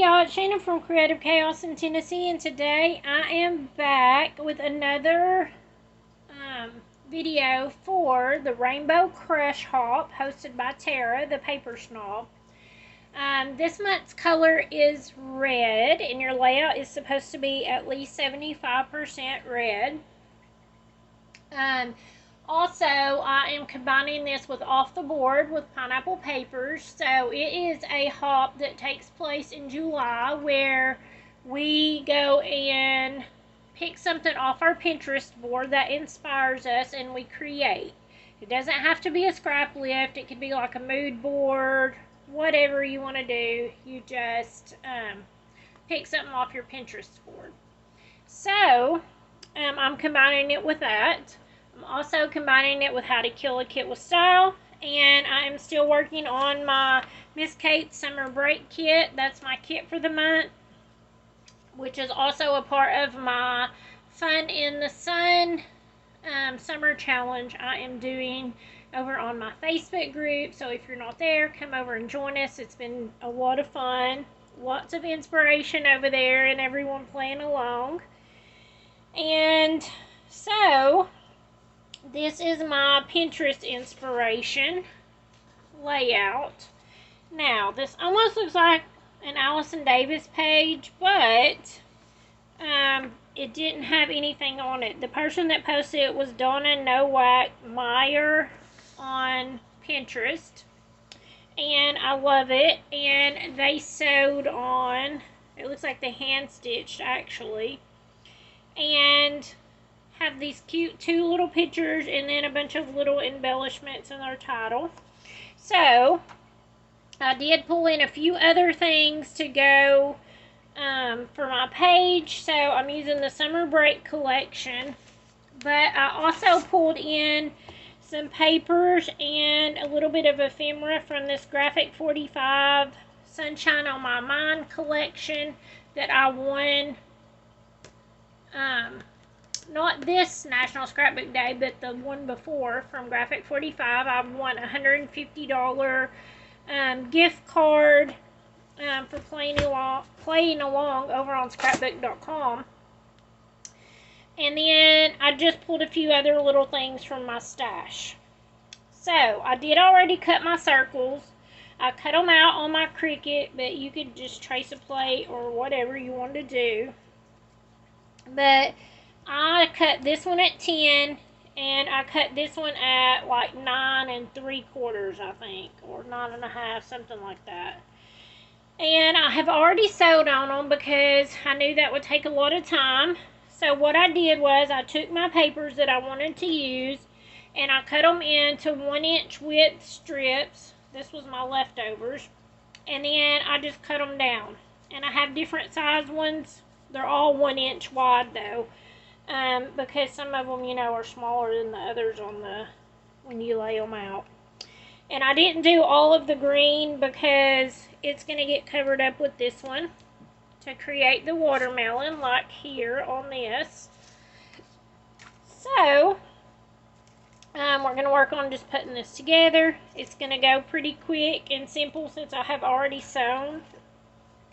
y'all, it's Shannon from Creative Chaos in Tennessee, and today I am back with another video for the Rainbow Crush Hop hosted by Tara, the paper snob. This month's color is red, and your layout is supposed to be at least 75% red. Also, I am combining this with Off the Board with Pineapple Papers. So it is a hop that takes place in July where we go and pick something off our Pinterest board that inspires us and we create. It doesn't have to be a scrap lift. It could be like a mood board, whatever you want to do. You just pick something off your Pinterest board. So I'm combining it with that. I'm also combining it with How to Kill a Kit with Style, and I'm still working on my Miss Kate's Summer Break kit. That's my kit for the month, which is also a part of my Fun in the Sun summer challenge I am doing over on my Facebook group. So if you're not there, come over and join us. It's been a lot of fun, lots of inspiration over there, and everyone playing along. And so this is my Pinterest inspiration layout. Now, this almost looks like an Allison Davis page, but it didn't have anything on it. The person that posted it was Donna Nowak Meyer on Pinterest, and I love it. And they sewed on, it looks like they hand stitched actually, and have these cute two little pictures and then a bunch of little embellishments in their title. So I did pull in a few other things to go for my page. So I'm using the Summer Break collection, but I also pulled in some papers and a little bit of ephemera from this Graphic 45 Sunshine on My Mind collection that I won not this National Scrapbook Day, but the one before from Graphic 45. I won a $150 gift card for playing along over on scrapbook.com. And then I just pulled a few other little things from my stash. So I did already cut my circles. I cut them out on my Cricut, but you could just trace a plate or whatever you want to do. But I cut this one at 10, and I cut this one at like 9 3/4, I think, or 9 1/2, something like that. And I have already sewed on them because I knew that would take a lot of time. So what I did was I took my papers that I wanted to use, and I cut them into 1-inch width strips. This was my leftovers. And then I just cut them down. And I have different size ones. They're all 1 inch wide though. Because some of them, you know, are smaller than the others on when you lay them out. And I didn't do all of the green because it's going to get covered up with this one to create the watermelon, like here on this. So we're going to work on just putting this together. It's going to go pretty quick and simple since I have already sewn.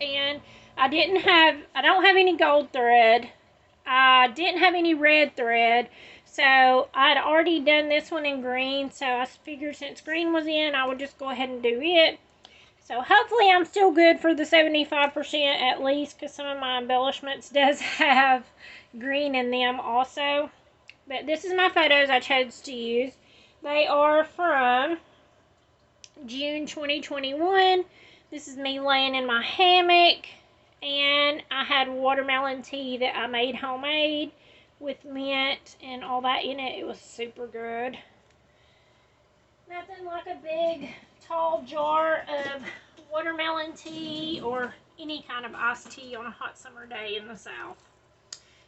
And I don't have any gold thread. I didn't have any red thread, so I'd already done this one in green, so I figured since green was in, I would just go ahead and do it. So hopefully I'm still good for the 75% at least, because some of my embellishments does have green in them also. But this is my photos I chose to use. They are from June 2021. This is me laying in my hammock. And I had watermelon tea that I made homemade with mint and all that in it. It was super good. Nothing like a big, tall jar of watermelon tea or any kind of iced tea on a hot summer day in the South.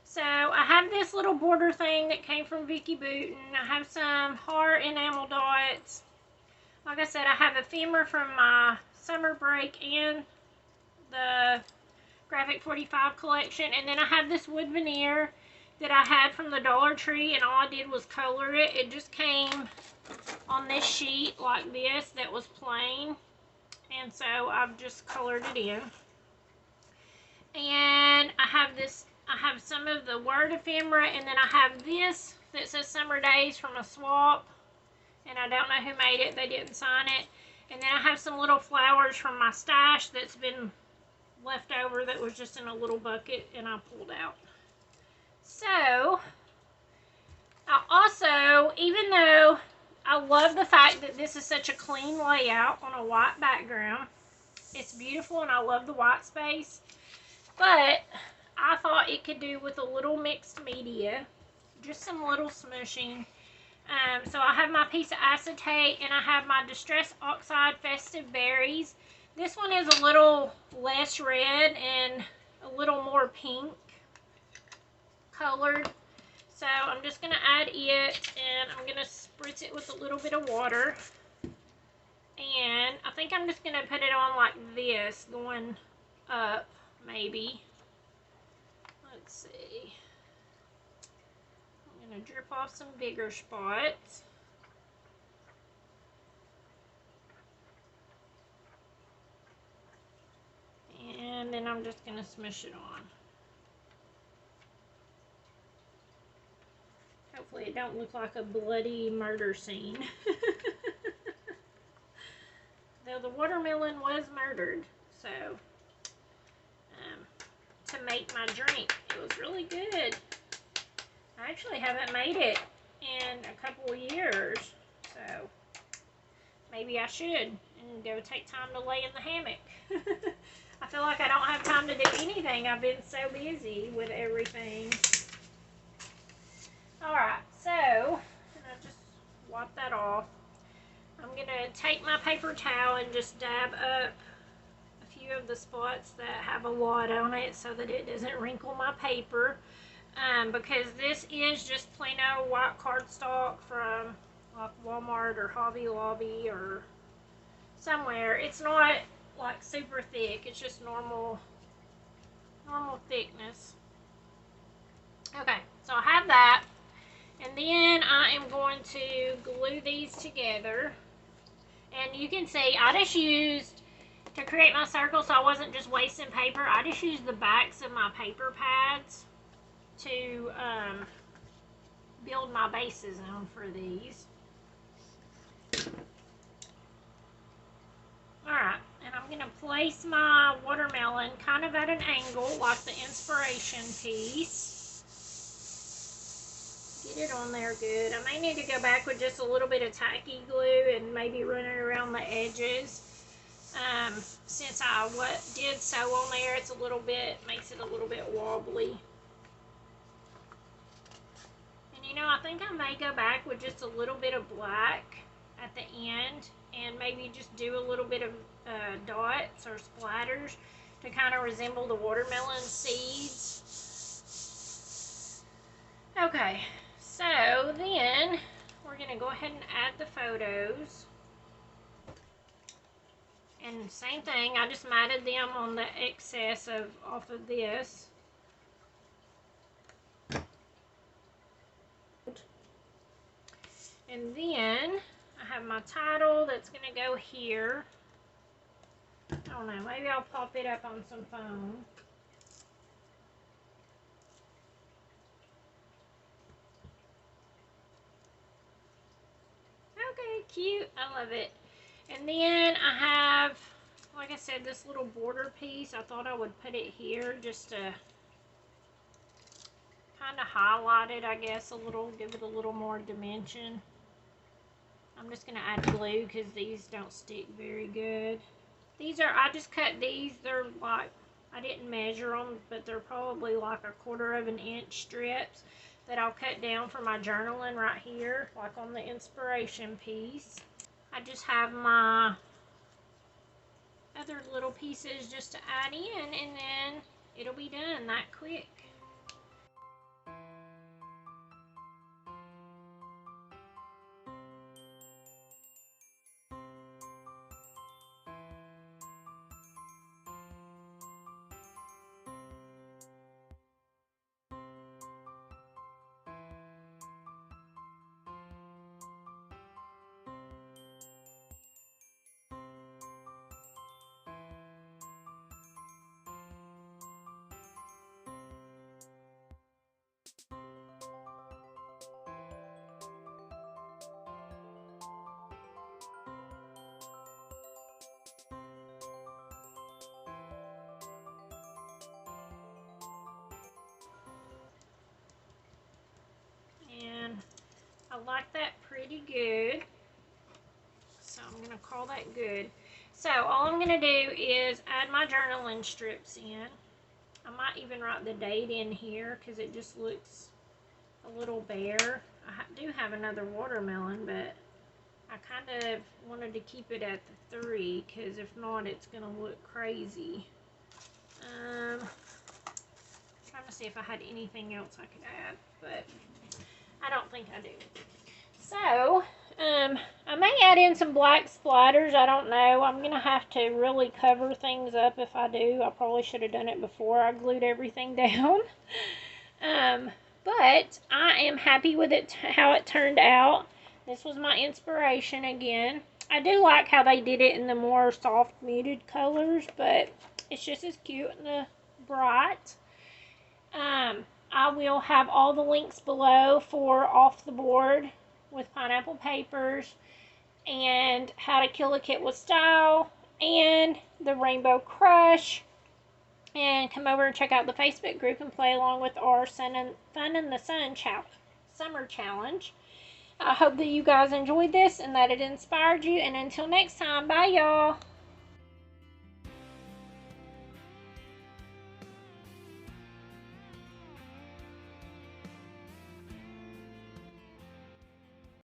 So I have this little border thing that came from Vicky Booten. I have some heart enamel dots. Like I said, I have ephemera from my Summer Break and the Graphic 45 collection, and then I have this wood veneer that I had from the Dollar Tree, and all I did was color it. It just came on this sheet like this that was plain, and so I've just colored it in. And I have some of the word ephemera, and then I have this that says Summer Days from a swap, and I don't know who made it. They didn't sign it. And then I have some little flowers from my stash that's been left over that was just in a little bucket and I pulled out. So, I also, even though I love the fact that this is such a clean layout on a white background, it's beautiful and I love the white space, but I thought it could do with a little mixed media, just some little smushing. So I have my piece of acetate and I have my Distress Oxide Festive Berries. This one is a little less red and a little more pink colored. So I'm just going to add it and I'm going to spritz it with a little bit of water. And I think I'm just going to put it on like this, going up maybe. Let's see. I'm going to drip off some bigger spots. And then I'm just going to smush it on. Hopefully it don't look like a bloody murder scene. Though the watermelon was murdered, so to make my drink, it was really good. I actually haven't made it in a couple of years, so maybe I should and go take time to lay in the hammock. I feel like I don't have time to do anything. I've been so busy with everything. Alright, so, and I just wipe that off. I'm going to take my paper towel and just dab up a few of the spots that have a lot on it so that it doesn't wrinkle my paper. Because this is just plain old white cardstock from like Walmart or Hobby Lobby or somewhere. It's not like super thick, it's just normal thickness. Okay, so I have that. And then I am going to glue these together. And you can see I just used, to create my circle so I wasn't just wasting paper, I just used the backs of my paper pads to build my bases on for these. Alright, and I'm going to place my watermelon kind of at an angle like the inspiration piece. Get it on there good. I may need to go back with just a little bit of tacky glue and maybe run it around the edges. Since I did sew on there, it's a little bit, makes it a little bit wobbly. And you know, I think I may go back with just a little bit of black at the end and maybe just do a little bit of dots or splatters to kind of resemble the watermelon seeds. Okay, so then we're going to go ahead and add the photos. And same thing, I just matted them on the excess off of this. And then I have my title that's going to go here. I don't know, maybe I'll pop it up on some foam. Okay, cute. I love it. And then I have, like I said, this little border piece. I thought I would put it here just to kind of highlight it, I guess, a little, give it a little more dimension. I'm just going to add glue because these don't stick very good. These are, I just cut these. They're like, I didn't measure them, but they're probably like 1/4 of an inch strips that I'll cut down for my journaling right here, like on the inspiration piece. I just have my other little pieces just to add in, and then it'll be done that quick. like that pretty good. So I'm going to call that good. So all I'm going to do is add my journaling strips in. I might even write the date in here because it just looks a little bare. I do have another watermelon, but I kind of wanted to keep it at the 3 because if not, it's going to look crazy. Trying to see if I had anything else I could add, but I don't think I do. So, I may add in some black splatters. I don't know. I'm going to have to really cover things up if I do. I probably should have done it before I glued everything down. But I am happy with it, how it turned out. This was my inspiration again. I do like how they did it in the more soft muted colors, but it's just as cute in the bright. I will have all the links below for Off the Board with Pineapple Papers and How to Kill a Kit with Style and the Rainbow Crush. And come over and check out the Facebook group and play along with our Fun in the Sun Summer Challenge. I hope that you guys enjoyed this and that it inspired you. And until next time, bye y'all.